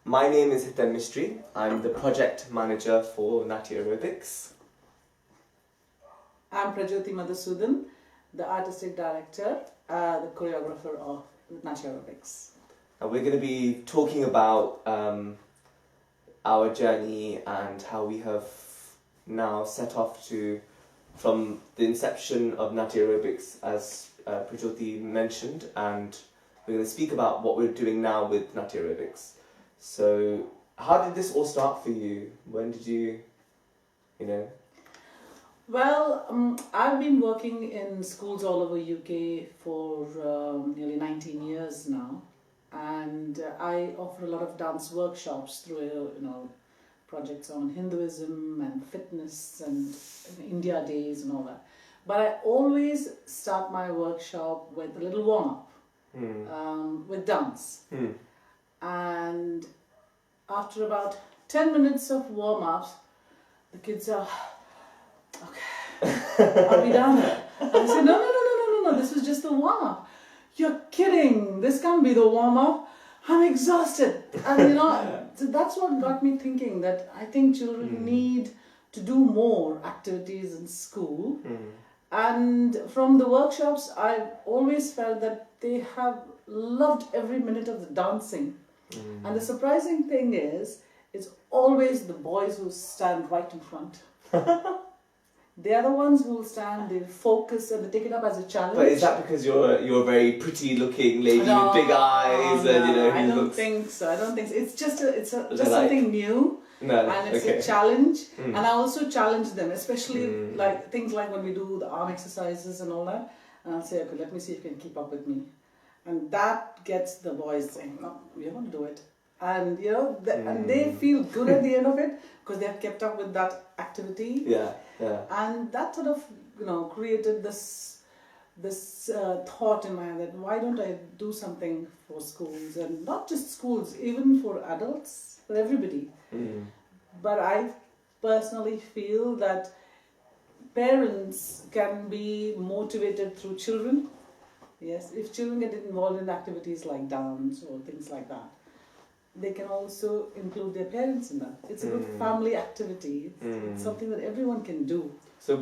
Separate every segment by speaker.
Speaker 1: My name is Hitem Mistry. I'm the project manager for Natya Aerobics.
Speaker 2: I'm Prajyoti Madhusudan, the artistic director, the choreographer of Natya Aerobics.
Speaker 1: And we're going to be talking about our journey and how we have now set off from the inception of Natya Aerobics, as Prajyoti mentioned, and we're going to speak about what we're doing now with Natya Aerobics. So, how did this all start for you? When did you know?
Speaker 2: Well, I've been working in schools all over UK for nearly 19 years now, and I offer a lot of dance workshops through projects on Hinduism and fitness and India Days and all that. But I always start my workshop with a little warm-up with dance. And after about 10 minutes of warm-ups, the kids are, okay, are we done? And I say, no, this was just the warm-up. You're kidding, this can't be the warm-up. I'm exhausted. And so that's what got me thinking that I think children need to do more activities in school. And from the workshops, I've always felt that they have loved every minute of the dancing. And the surprising thing is, it's always the boys who stand right in front. They are the ones who will stand, they focus, and they take it up as a challenge.
Speaker 1: But is that because you're a very pretty looking lady with big eyes and
Speaker 2: I don't think so. It's just something new.
Speaker 1: No,
Speaker 2: and it's a challenge. And I also challenge them, especially like things like when we do the arm exercises and all that. And I'll say, okay, let me see if you can keep up with me. And that gets the boys saying, no, we want to do it. And and they feel good at the end of it because they have kept up with that activity.
Speaker 1: Yeah.
Speaker 2: And that sort of created this thought in my head that why don't I do something for schools, and not just schools, even for adults, for everybody. But I personally feel that parents can be motivated through children. Yes, if children get involved in activities like dance or things like that, they can also include their parents in that. It's a good family activity. It's something that everyone can do.
Speaker 1: So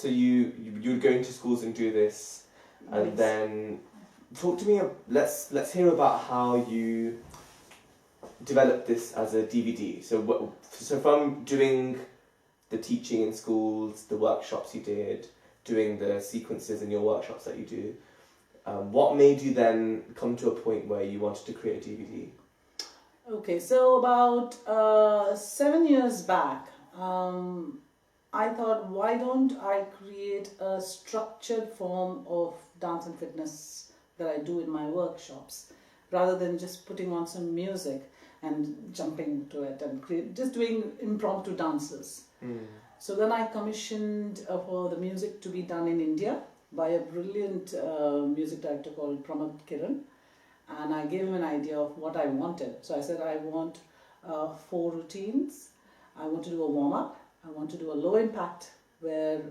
Speaker 1: you're going to schools and do this, and then talk to me. Let's hear about how you developed this as a DVD. So from doing the teaching in schools, the workshops you did, doing the sequences in your workshops that you do, what made you then come to a point where you wanted to create a DVD?
Speaker 2: Okay, so about 7 years back, I thought, why don't I create a structured form of dance and fitness that I do in my workshops, rather than just putting on some music and jumping to it and just doing impromptu dances. So then I commissioned for the music to be done in India by a brilliant music director called Kiran. And I gave him an idea of what I wanted. So I said, I want 4 routines. I want to do a warm-up. I want to do a low impact where,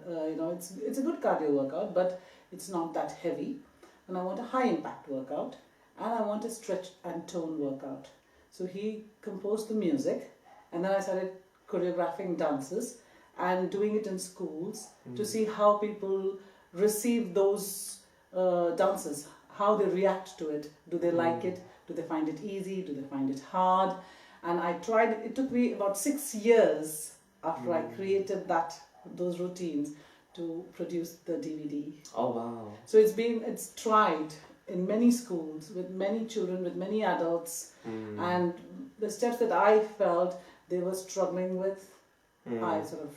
Speaker 2: it's a good cardio workout, but it's not that heavy. And I want a high impact workout. And I want a stretch and tone workout. So he composed the music. And then I started choreographing dances and doing it in schools to see how people receive those dances. How they react to it. Do they like it? Do they find it easy? Do they find it hard? And I tried it. It took me about 6 years after I created those routines to produce the DVD.
Speaker 1: Oh wow.
Speaker 2: So it's tried in many schools, with many children, with many adults. And the steps that I felt they were struggling with, I sort of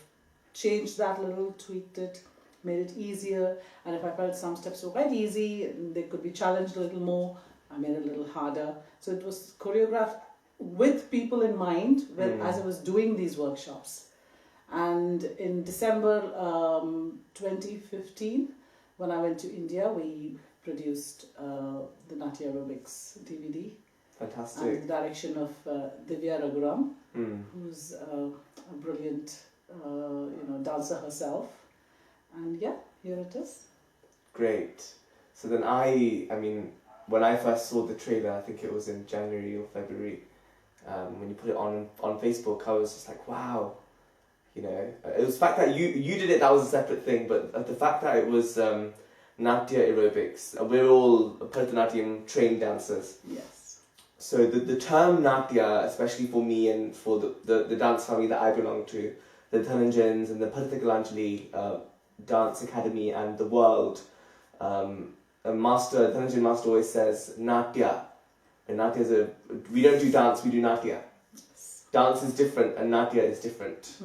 Speaker 2: changed that a little, tweaked it, made it easier, and if I felt some steps were quite easy, they could be challenged a little more, I made it a little harder. So it was choreographed with people in mind as I was doing these workshops. And in December 2015, when I went to India, we produced the Natya Aerobics DVD.
Speaker 1: Fantastic.
Speaker 2: Under the direction of Divya Raghuram, who's a brilliant dancer herself. And yeah, here it is.
Speaker 1: Great. So then I mean, when I first saw the trailer, I think it was in January or February, when you put it on Facebook, I was just like, wow, you know, it was the fact that you did it, that was a separate thing, but the fact that it was Natya Aerobics, we're all Bharatanatyam trained dancers.
Speaker 2: Yes.
Speaker 1: So the term Natya, especially for me and for the dance family that I belong to, the Dhananjans and the Bharatanatyam Dance Academy and the world, Dhananjan master always says Natya. And Natya is we don't do dance, we do Natya. Dance is different and Natya is different.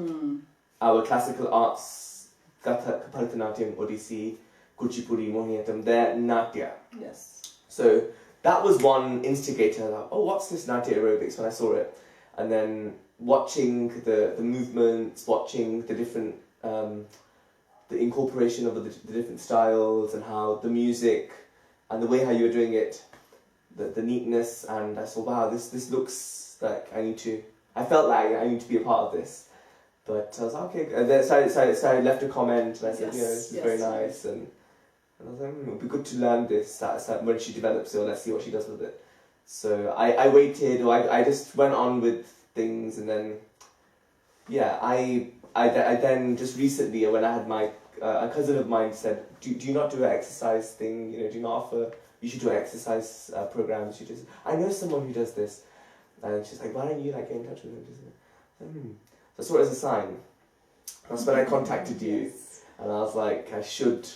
Speaker 1: Our classical arts, Kathak, Bharatanatyam, Odissi, Kuchipudi, Mohiniyattam, they're Natya.
Speaker 2: Yes.
Speaker 1: So that was one instigator. Like, oh, what's this Natya Aerobics when I saw it? And then watching the movements, watching the different, the incorporation of the different styles and how the music and the way how you were doing it, the neatness, and I saw, wow, this looks like I felt like I need to be a part of this. But I was like, okay, and then so I left a comment and I said, this is very nice, and I was like, it would be good to learn this when she develops it, or let's see what she does with it. So I waited, or I just went on with things, and then, yeah, I then just recently, when I had my, a cousin of mine said, do you not do an exercise thing, do you not offer, you should do an exercise program, I know someone who does this. And she's like, why don't you get in touch with him? So I saw it as a sign. That's when I contacted you, and I was like, I should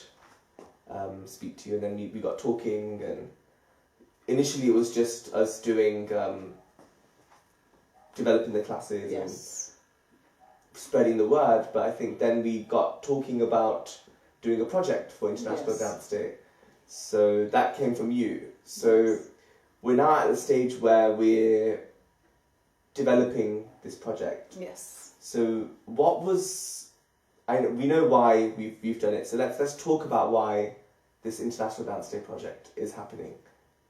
Speaker 1: speak to you. And then we got talking, and initially it was just us doing, developing the classes and spreading the word. But I think then we got talking about doing a project for International Dance Day. So that came from you. So we're now at the stage where we're developing this project.
Speaker 2: Yes.
Speaker 1: So what was, we know why we've done it. So let's talk about why this International Dance Day project is happening.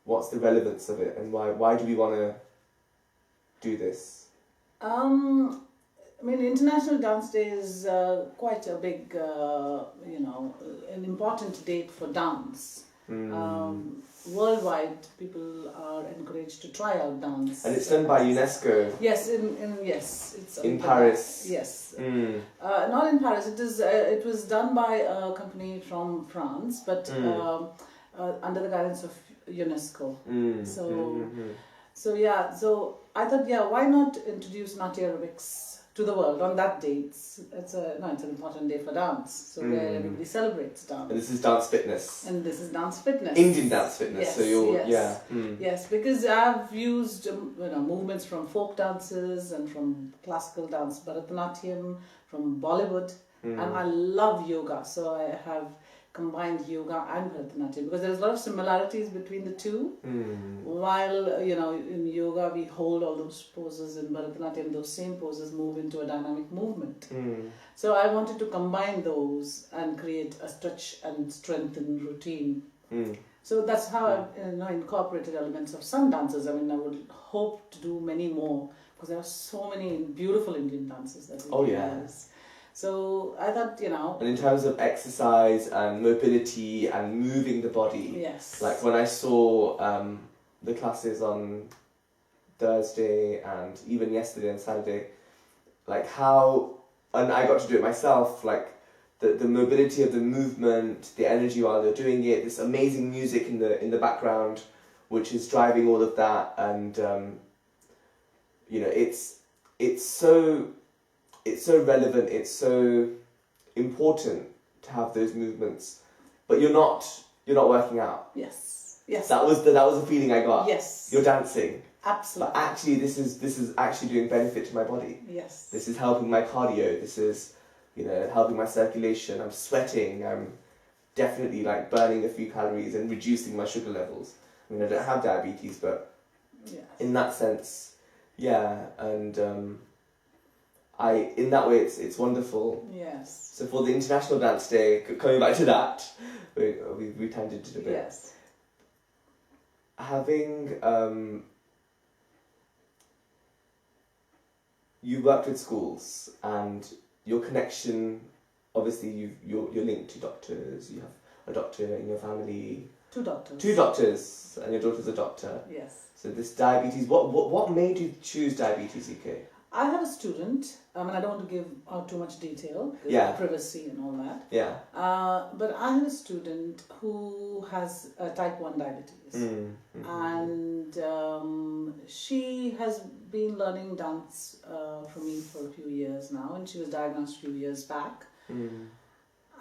Speaker 1: What's the relevance of it, and why do we want to do this?
Speaker 2: International Dance Day is quite a big, an important date for dance. Worldwide, people are encouraged to try out dance.
Speaker 1: And it's done by UNESCO.
Speaker 2: Yes, it's
Speaker 1: in Paris.
Speaker 2: Yes, not in Paris. It was done by a company from France, but under the guidance of UNESCO. So I thought, why not introduce Natyaaerobics to the world on that date? It's an important day for dance, so where everybody celebrates dance.
Speaker 1: And this is dance fitness.
Speaker 2: Indian
Speaker 1: dance fitness.
Speaker 2: Yes,
Speaker 1: so you're
Speaker 2: yes, because I've used movements from folk dances and from classical dance, Bharatanatyam, from Bollywood, and I love yoga. So I have combined yoga and Bharatanatyam because there's a lot of similarities between the two. While in yoga we hold all those poses, in Bharatanatyam those same poses move into a dynamic movement. So I wanted to combine those and create a stretch and strengthen routine. So that's how I've incorporated elements of some dances. I would hope to do many more because there are so many beautiful Indian dances that India has. So I thought,
Speaker 1: And in terms of exercise and mobility and moving the body, like when I saw the classes on Thursday and even yesterday and Saturday, like and I got to do it myself, like the mobility of the movement, the energy while they're doing it, this amazing music in the background, which is driving all of that, and it's so relevant, it's so important to have those movements, but you're not working out.
Speaker 2: Yes.
Speaker 1: That was the feeling I got.
Speaker 2: Yes.
Speaker 1: You're dancing.
Speaker 2: Absolutely.
Speaker 1: But actually, this is actually doing benefit to my body.
Speaker 2: Yes.
Speaker 1: This is helping my cardio. This is, helping my circulation. I'm sweating. I'm definitely burning a few calories and reducing my sugar levels. I don't have diabetes, but in that sense, and in that way, it's wonderful.
Speaker 2: Yes.
Speaker 1: So for the International Dance Day, coming back to that, we tangent a bit.
Speaker 2: Yes.
Speaker 1: Having you worked with schools, and your connection, obviously you're linked to doctors. You have a doctor in your family.
Speaker 2: 2 doctors.
Speaker 1: 2 doctors, and your daughter's a doctor.
Speaker 2: Yes.
Speaker 1: So this diabetes, what made you choose diabetes UK?
Speaker 2: I have a student, and I don't want to give out too much detail, because
Speaker 1: Yeah.
Speaker 2: of privacy and all that.
Speaker 1: Yeah.
Speaker 2: But I have a student who has type 1 diabetes. And she has been learning dance from me for a few years now, and she was diagnosed a few years back.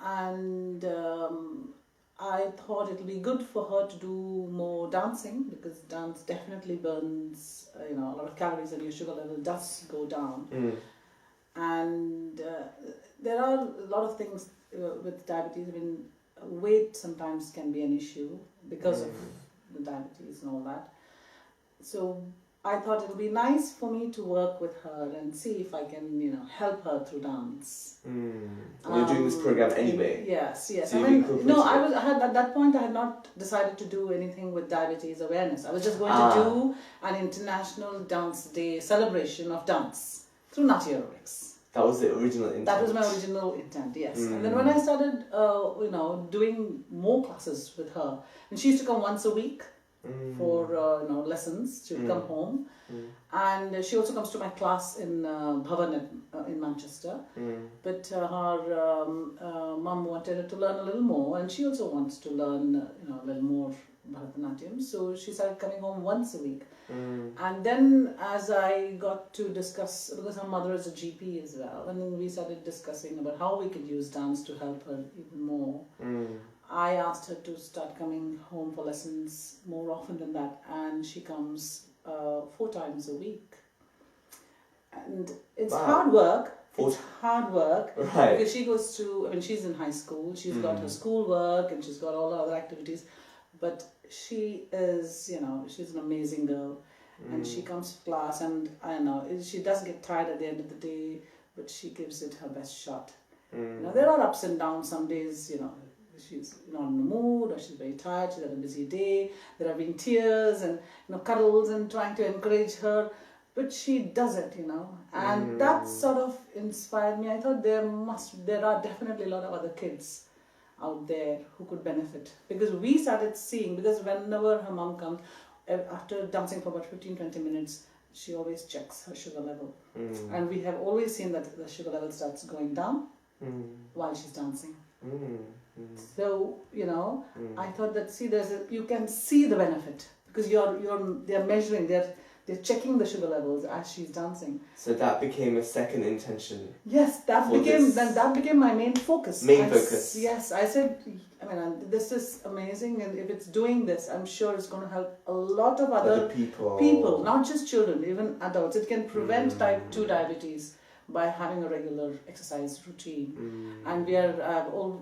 Speaker 2: And I thought it would be good for her to do more dancing, because dance definitely burns a lot of calories, and your sugar level does go down. And there are a lot of things with diabetes. I mean, weight sometimes can be an issue because of the diabetes and all that. So I thought it would be nice for me to work with her and see if I can, help her through dance.
Speaker 1: You're doing this program anyway.
Speaker 2: Yes.
Speaker 1: So
Speaker 2: I had at that point I had not decided to do anything with diabetes awareness. I was just going to do an international dance day celebration of dance through Natya Aerobics.
Speaker 1: That was the original intent.
Speaker 2: That was my original intent, yes. And then when I started, doing more classes with her, and she used to come once a week for lessons. She would come home, and she also comes to my class in Bharatanatyam in Manchester. But her mum wanted her to learn a little more, and she also wants to learn a little more Bharatanatyam. So she started coming home once a week. And then as I got to discuss, because her mother is a GP as well, and then we started discussing about how we could use dance to help her even more. I asked her to start coming home for lessons more often than that, and she comes 4 times a week. And it's hard work. It's hard work.
Speaker 1: Right.
Speaker 2: Because she goes to, she's in high school, she's got her school work, and she's got all the other activities. But she is, she's an amazing girl. And she comes to class, and I don't know, she does get tired at the end of the day, but she gives it her best shot. There are ups and downs. Some days, she's not in the mood, or she's very tired, she's had a busy day. There have been tears and cuddles and trying to encourage her, but she does it, and that sort of inspired me. I thought there are definitely a lot of other kids out there who could benefit, because we started seeing, because whenever her mom comes, after dancing for about 15-20 minutes, she always checks her sugar level, and we have always seen that the sugar level starts going down while she's dancing. So I thought that you can see the benefit, because they're measuring, they're checking the sugar levels as she's dancing.
Speaker 1: So that became a second intention.
Speaker 2: Yes, that became my main focus.
Speaker 1: Focus.
Speaker 2: Yes, I said, this is amazing, and if it's doing this, I'm sure it's going to help a lot of other people, not just children, even adults. It can prevent type 2 diabetes by having a regular exercise routine. And we have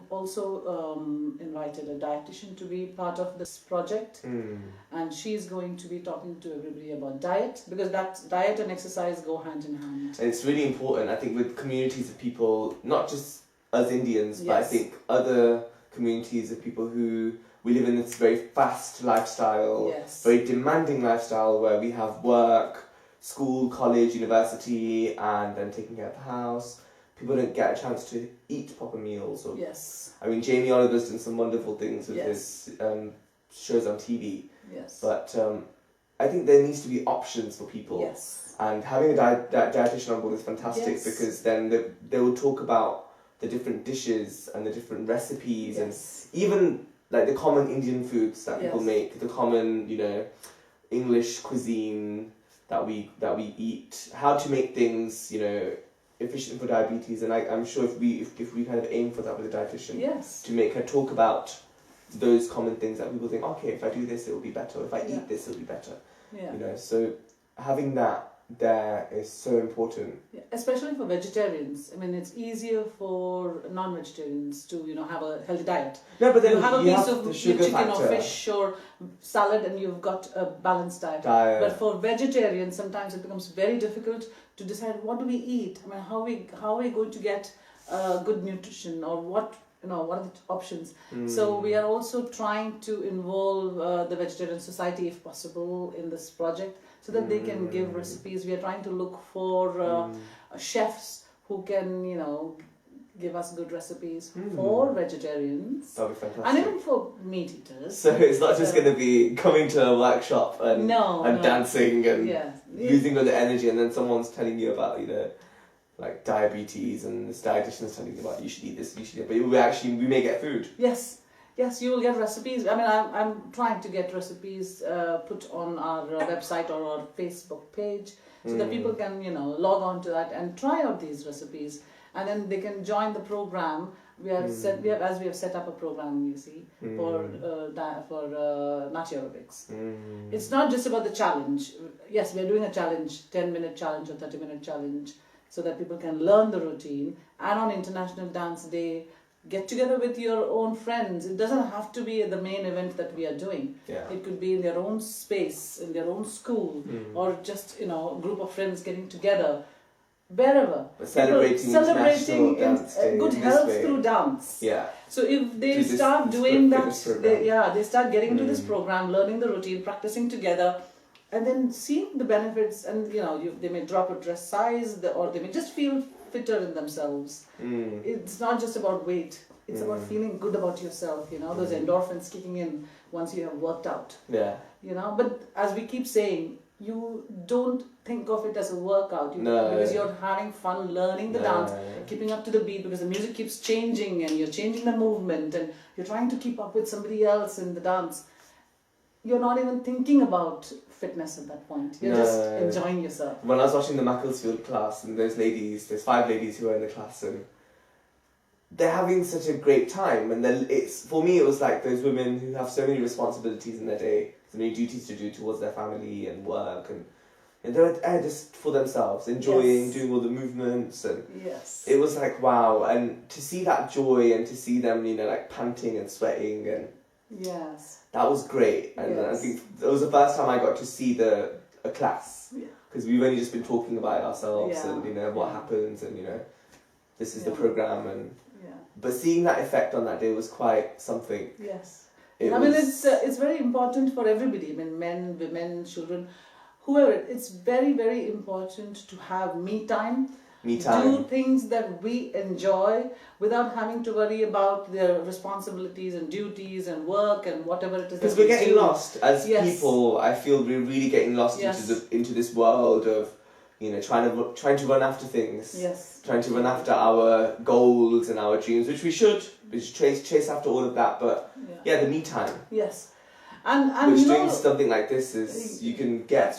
Speaker 2: also invited a dietitian to be part of this project, and she's going to be talking to everybody about diet, because diet and exercise go hand in hand.
Speaker 1: And it's really important, I think, with communities of people, not just us Indians, but I think other communities of people who we live in this very fast lifestyle, very demanding lifestyle, where we have work, school, college, university, and then taking care of the house. People don't get a chance to eat proper meals. Jamie Oliver's done some wonderful things with his shows on TV. But I think there needs to be options for people. And having a dietitian on board is fantastic, because then they will talk about the different dishes and the different recipes, and even like the common Indian foods that people make, the common, English cuisine that we eat, how to make things, efficient for diabetes. And I'm sure if we kind of aim for that with a dietitian, to make her talk about those common things that people think, okay, if I do this, it will be better. If I eat this, it will be better. So having that there is so important.
Speaker 2: Especially for vegetarians. It's easier for non-vegetarians to, have a healthy diet.
Speaker 1: No, but then
Speaker 2: you have a piece of chicken
Speaker 1: factor,
Speaker 2: or fish or salad, and you've got a balanced diet. But for vegetarians, sometimes it becomes very difficult to decide what do we eat. How are we going to get good nutrition, or what are the options? So we are also trying to involve the Vegetarian Society, if possible, in this project, so that they can give recipes. We are trying to look for chefs who can, give us good recipes for vegetarians.
Speaker 1: That'd be fantastic.
Speaker 2: And even for meat eaters.
Speaker 1: So it's not just going to be coming to a workshop and dancing and using all the energy, and then someone's telling you about, like diabetes, and this dietitian's telling you about you should eat this, you should eat, but we may get food.
Speaker 2: Yes, you will get recipes. I mean, I'm trying to get recipes put on our website or our Facebook page so that people can, log on to that and try out these recipes, and then they can join the program. We have set up a program, you see, for Natyaaerobics. It's not just about the challenge. Yes, we are doing a challenge, 10-minute challenge or 30-minute challenge, so that people can learn the routine. And on International Dance Day, get together with your own friends. It doesn't have to be the main event that we are doing.
Speaker 1: Yeah.
Speaker 2: It could be in their own space, in their own school, or just, a group of friends getting together, wherever.
Speaker 1: But celebrating Dance Day
Speaker 2: good health through dance.
Speaker 1: Yeah.
Speaker 2: So if they start doing that, they start getting into this program, learning the routine, practicing together, and then seeing the benefits, and they may drop a dress size, or they may just feel fitter in themselves. It's not just about weight, it's about feeling good about yourself, those endorphins kicking in once you have worked out.
Speaker 1: Yeah.
Speaker 2: But as we keep saying, you don't think of it as a workout, because you're having fun learning the dance, keeping up to the beat, because the music keeps changing and you're changing the movement and you're trying to keep up with somebody else in the dance. You're not even thinking about fitness at that point. You're just enjoying yourself.
Speaker 1: When I was watching the Macclesfield class, and there's 5 ladies who are in the class, and they're having such a great time. And then for me, it was like those women who have so many responsibilities in their day, so many duties to do towards their family and work, and they're just for themselves, enjoying, doing all the movements, and it was like wow. And to see that joy and to see them, like panting and sweating, and that was great. And I think it was the first time I got to see a class, because we've only just been talking about it ourselves, and what happens, and this is the program, and but seeing that effect on that day was quite something.
Speaker 2: Yes, it's very important for everybody. I mean, men, women, children, whoever. It's very, very important to have me time. Do things that we enjoy without having to worry about their responsibilities and duties and work and whatever it is.
Speaker 1: Because we're getting lost as people. I feel we're really getting lost into this world of trying to run after things. Trying to run after our goals and our dreams, which we should. We should chase after all of that. But the me time.
Speaker 2: And
Speaker 1: which doing something like this is you can get.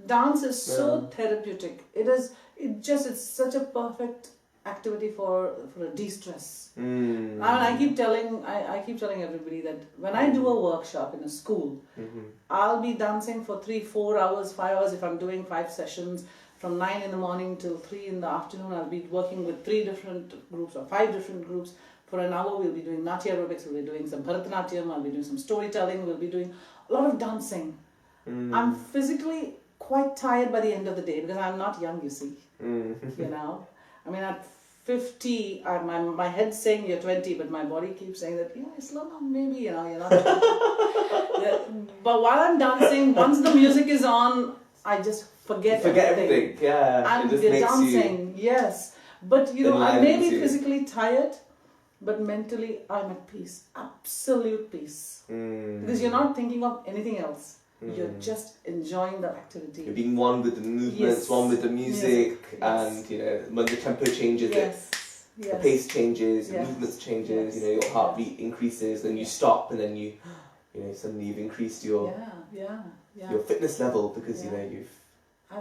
Speaker 2: Dance is so therapeutic. It's such a perfect activity for a de-stress. And I keep telling everybody that when I do a workshop in a school, I'll be dancing for 3, 4 hours, 5 hours if I'm doing 5 sessions from 9 in the morning till 3 in the afternoon. I'll be working with 3 different groups or 5 different groups. For an hour we'll be doing Natya Aerobics, we'll be doing some Bharatanatyam, I'll be doing some storytelling, we'll be doing a lot of dancing. I'm physically quite tired by the end of the day because I'm not young, you see. I mean, at 50, my head's saying you're 20, but my body keeps saying that, slow down, maybe, you're not 20. But while I'm dancing, once the music is on, I just forget everything. And the dancing, But, I may be physically tired, but mentally I'm at peace, absolute peace. Because you're not thinking of anything else. You're just enjoying the activity.
Speaker 1: You're being one with the movements, one with the music, and when the tempo changes, the pace changes, the movements changes. Your heartbeat increases, then you stop, and then you suddenly you've increased your fitness level because you've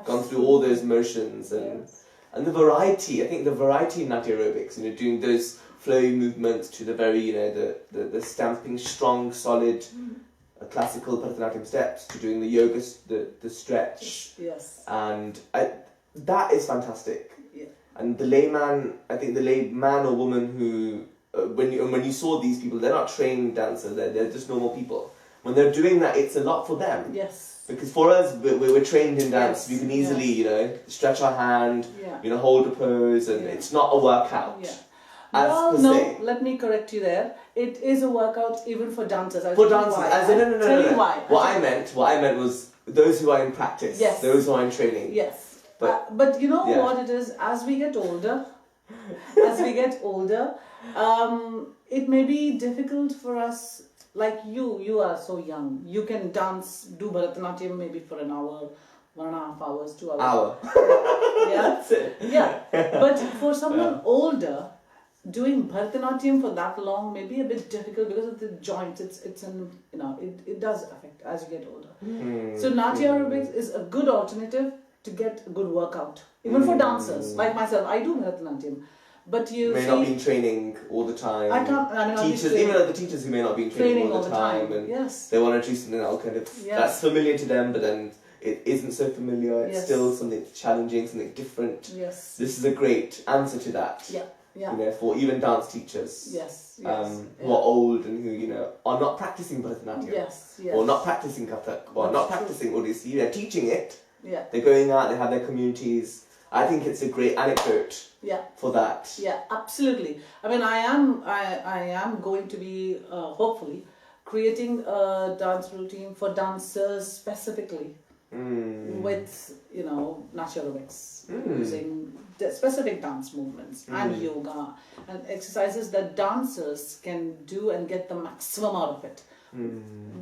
Speaker 1: gone through all those motions and the variety. I think the variety in Natya Aerobics, doing those flowy movements to the very the stamping strong, solid. Classical Bharatanatyam steps to doing the yoga, the stretch, and that is fantastic. And the layman or woman who when you saw these people, they're not trained dancers, they're just normal people. When they're doing that, it's a lot for them. Because for us, we're trained in dance. We can easily stretch our hand, hold a pose, and it's not a workout.
Speaker 2: No, let me correct you there. It is a workout even for dancers.
Speaker 1: For dancers, no.
Speaker 2: Why.
Speaker 1: What I meant was those who are in practice, those who are in training.
Speaker 2: But you know what it is, as we get older, as we get older, it may be difficult for us. Like you are so young. You can dance, do Bharatanatyam maybe for an hour, 1.5 hours, 2 hours.
Speaker 1: Hour.
Speaker 2: Yeah.
Speaker 1: That's it.
Speaker 2: Yeah. But for someone older, doing Bharatanatyam for that long may be a bit difficult because of the joints. It's an it does affect as you get older. So Natyaaerobics is a good alternative to get a good workout. Even for dancers like myself, I do Bharatanatyam. But you
Speaker 1: may not be in training all the time. Teachers, even the teachers who may not be in training all the time, and they want to do something that will kind of that's familiar to them, but then it isn't so familiar. It's still something challenging, something different.
Speaker 2: Yes.
Speaker 1: This is a great answer to that.
Speaker 2: Yeah. Yeah.
Speaker 1: You know, for even dance teachers.
Speaker 2: Yes.
Speaker 1: Who are old and who are not practicing Bharatanatyam.
Speaker 2: Yes.
Speaker 1: Or not practicing Kathak, or not practicing Odissi. They're teaching it.
Speaker 2: Yeah.
Speaker 1: They're going out. They have their communities. I think it's a great anecdote.
Speaker 2: Yeah.
Speaker 1: For that.
Speaker 2: Yeah, absolutely. I mean, I am going to be hopefully creating a dance routine for dancers specifically with Natyaaerobics, using the specific dance movements and yoga and exercises that dancers can do and get the maximum out of it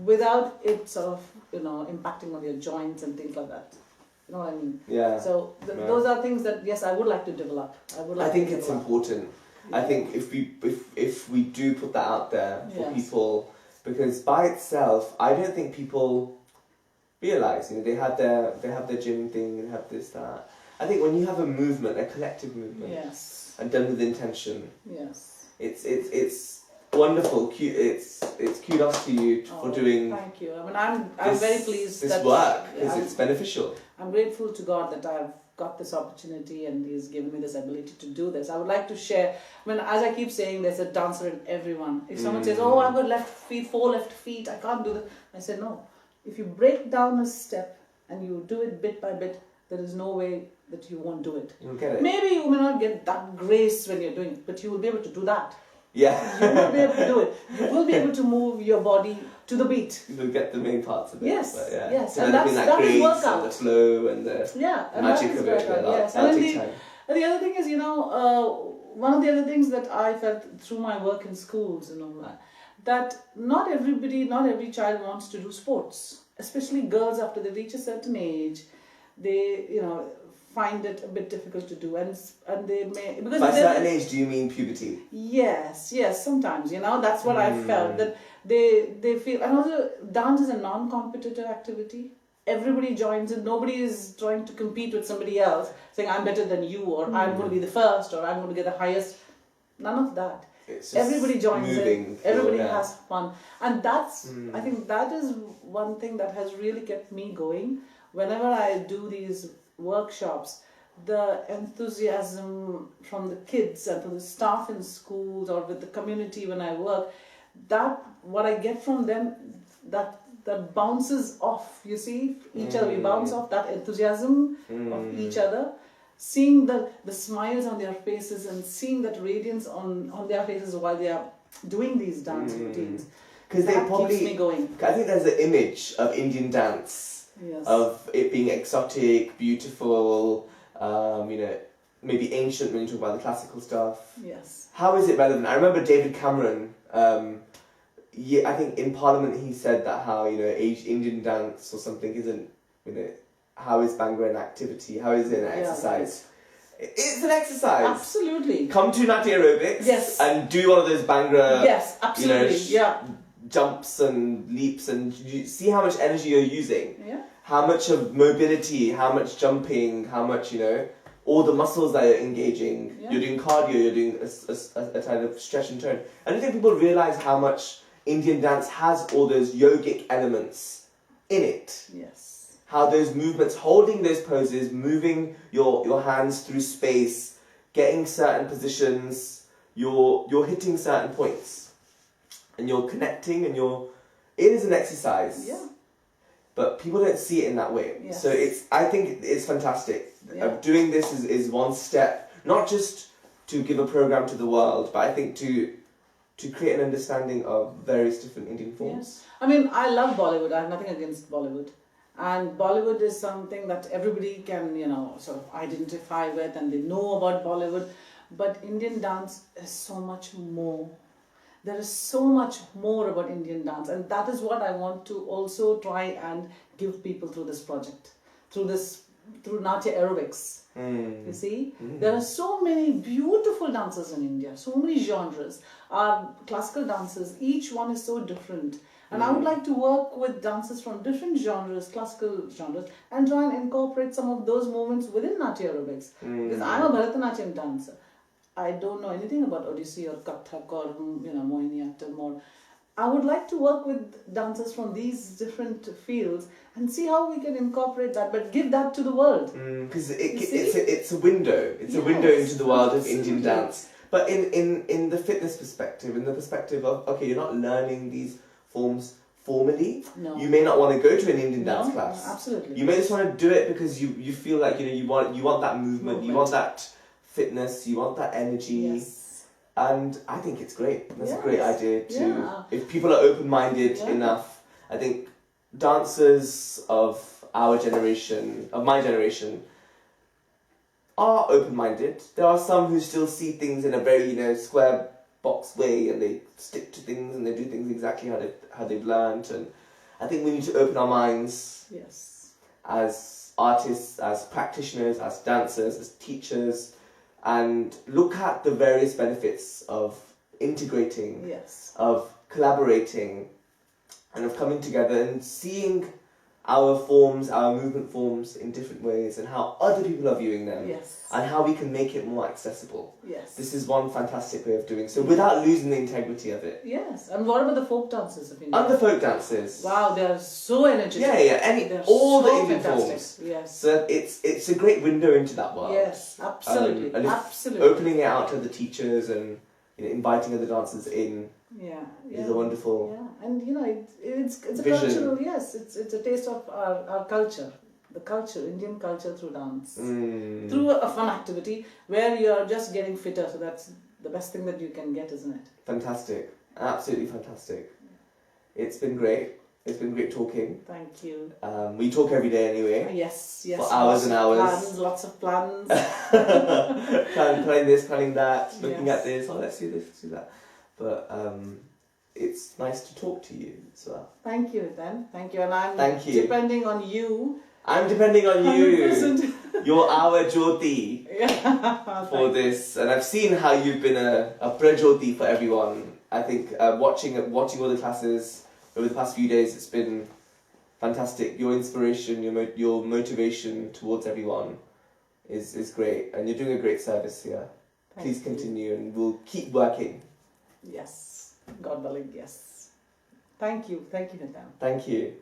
Speaker 2: without it sort of impacting on your joints and things like that. You know what I mean?
Speaker 1: Yeah.
Speaker 2: So those are things that yes, I would like to develop.
Speaker 1: I think it's important. Yeah. I think if we do put that out there for people, because by itself, I don't think people realize. They have their gym thing and have this that. I think when you have a movement, a collective movement, and done with intention, it's wonderful. It's kudos to you for doing.
Speaker 2: Thank you. I mean, I'm very pleased
Speaker 1: this work because it's beneficial.
Speaker 2: I'm grateful to God that I've got this opportunity and He's given me this ability to do this. I would like to share. I mean, as I keep saying, there's a dancer in everyone. If someone says, "Oh, I've got four left feet, I can't do that," I say, "No. If you break down a step and you do it bit by bit, there is no way that you won't do it.
Speaker 1: You'll get it.
Speaker 2: Maybe you may not get that grace when you're doing it, but you will be able to do that.
Speaker 1: Yeah.
Speaker 2: You will be able to do it. You will be able to move your body to the beat.
Speaker 1: You'll get the main parts of it.
Speaker 2: Yes,
Speaker 1: but
Speaker 2: yes.
Speaker 1: So
Speaker 2: And that is workout.
Speaker 1: And the flow and the magic of it.
Speaker 2: Yes.
Speaker 1: That'll take time.
Speaker 2: And the other thing is, one of the other things that I felt through my work in schools and all that not every child wants to do sports. Especially girls, after they reach a certain age, they, find it a bit difficult to do, and they may because
Speaker 1: by a certain age, do you mean puberty?
Speaker 2: Yes, sometimes that's what I felt, that they feel. And also, dance is a non-competitive activity. Everybody joins it. Nobody is trying to compete with somebody else, saying I'm better than you, or I'm going to be the first, or I'm going to get the highest. None of that. Everybody joins it. Everybody has fun, and that's. I think that is one thing that has really kept me going. Whenever I do these workshops, the enthusiasm from the kids and from the staff in schools or with the community when I work, that what I get from them, that bounces off. You see, each other. We bounce off that enthusiasm of each other. Seeing the smiles on their faces and seeing that radiance on their faces while they are doing these dance routines.
Speaker 1: Because they probably
Speaker 2: keeps me going.
Speaker 1: I think there's an image of Indian dance of it being exotic, beautiful, maybe ancient when you talk about the classical stuff.
Speaker 2: Yes.
Speaker 1: How is it relevant? I remember David Cameron. I think in Parliament he said that how Indian dance or something isn't how is Bhangra an activity? How is it an exercise? It's an exercise.
Speaker 2: Absolutely.
Speaker 1: Come to Natyaaerobics and do one of those Bhangra.
Speaker 2: Yes, absolutely.
Speaker 1: Jumps and leaps, and you see how much energy you're using.
Speaker 2: Yeah.
Speaker 1: How much of mobility, how much jumping, how much all the muscles that you're engaging. Yeah. You're doing cardio. You're doing a kind of stretch and turn. I don't think people realize how much Indian dance has all those yogic elements in it.
Speaker 2: Yes.
Speaker 1: How those movements, holding those poses, moving your hands through space, getting certain positions, you're hitting certain points, and you're connecting, and it is an exercise.
Speaker 2: Yeah.
Speaker 1: But people don't see it in that way.
Speaker 2: Yes.
Speaker 1: So I think it's fantastic.
Speaker 2: Yeah.
Speaker 1: Doing this is one step, not just to give a program to the world, but I think to create an understanding of various different Indian forms.
Speaker 2: Yes. I mean, I love Bollywood. I have nothing against Bollywood. And Bollywood is something that everybody can, sort of identify with, and they know about Bollywood. but Indian dance is so much more. There is so much more about Indian dance, and that is what I want to also try and give people through this project, through Natya Aerobics. You see, there are so many beautiful dances in India, so many genres. Our classical dances, each one is so different. And I would like to work with dancers from different genres, classical genres, and try and incorporate some of those movements within Natya Aerobics. Because I'm a Bharatanatyam dancer. I don't know anything about Odissi or Kathak or Mohiniyattam or... I would like to work with dancers from these different fields and see how we can incorporate that, but give that to the world.
Speaker 1: Because it's a window. It's a window into the world of Indian dance. But in the fitness perspective, in the perspective of, okay, you're not learning these forms formally.
Speaker 2: No.
Speaker 1: You may not want to go to an Indian dance class.
Speaker 2: Absolutely.
Speaker 1: You may just want to do it because you feel like you want that movement, you want that fitness, you want that energy.
Speaker 2: Yes.
Speaker 1: And I think it's great. That's a great idea too.
Speaker 2: Yeah.
Speaker 1: If people are open-minded enough, I think dancers of our generation, of my generation, are open-minded. There are some who still see things in a very, square box way, and they stick to things and they do things exactly how they've learned. And I think we need to open our minds as artists, as practitioners, as dancers, as teachers, and look at the various benefits of integrating, of collaborating, and of coming together and seeing our forms, our movement forms in different ways, and how other people are viewing them, and how we can make it more accessible. This is one fantastic way of doing so, without losing the integrity of it.
Speaker 2: Yes, and what about the folk dances of India?
Speaker 1: And the folk dances.
Speaker 2: Wow, they are so energetic.
Speaker 1: All
Speaker 2: so
Speaker 1: the Indian
Speaker 2: fantastic.
Speaker 1: forms.
Speaker 2: Yes.
Speaker 1: So it's a great window into that world.
Speaker 2: Yes, absolutely.
Speaker 1: And
Speaker 2: absolutely.
Speaker 1: Opening it out to the teachers and inviting other dancers in is a wonderful
Speaker 2: and it's a
Speaker 1: vision.
Speaker 2: cultural, it's a taste of our culture, the culture, Indian culture through dance, through a fun activity where you are just getting fitter. So that's the best thing that you can get, isn't it?
Speaker 1: Fantastic, absolutely fantastic. It's been great. It's been great talking.
Speaker 2: Thank you.
Speaker 1: We talk every day anyway.
Speaker 2: Yes.
Speaker 1: For hours and hours.
Speaker 2: Lots of plans.
Speaker 1: planning this, planning that, looking at this. Oh, let's do this, let's do that. But it's nice to talk to you as well.
Speaker 2: Thank you, then. Thank you, and I'm depending on you.
Speaker 1: I'm depending on you.
Speaker 2: 100%.
Speaker 1: You're our Jyoti for this, and I've seen how you've been a Prajyoti for everyone. I think watching all the classes over the past few days, it's been fantastic. Your inspiration, your motivation towards everyone is great, and you're doing a great service here. Please continue, and we'll keep working.
Speaker 2: Yes, God willing, yes. Thank you, Natya.
Speaker 1: Thank you.